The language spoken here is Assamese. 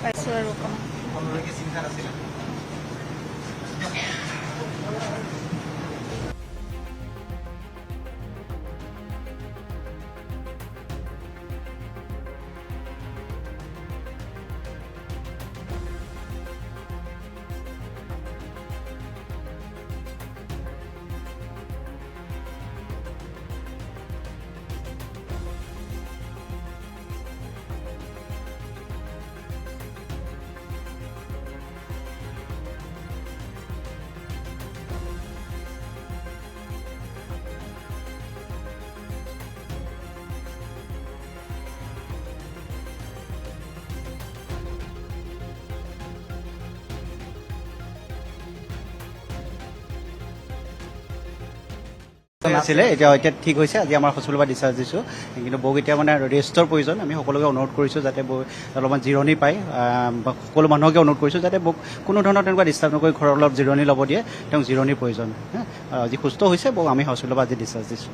পাইছোঁ আৰু অকণমান। সকলোলৈকে চিন্তা নাছিলে। আছিলে এতিয়া ঠিক হৈছে। আজি আমাৰ হস্পিটেলৰ পৰা ডিছচাৰ্জ দিছোঁ, কিন্তু বৌক এতিয়া মানে ৰেষ্টৰ প্ৰয়োজন। আমি সকলোকে অনুৰোধ কৰিছোঁ যাতে বৌ অলপমান জিৰণি পায়। সকলো মানুহকে অনুৰোধ কৰিছোঁ যাতে বৌক কোনো ধৰণৰ তেনেকুৱা ডিষ্টাৰ্ব নকৰি ঘৰত অলপ জিৰণি ল'ব দিয়ে। তেওঁক জিৰণিৰ প্ৰয়োজন। আজি সুস্থ হৈছে বৌক আমি হস্পিটেলৰ পৰা আজি ডিছচাৰ্জ দিছোঁ।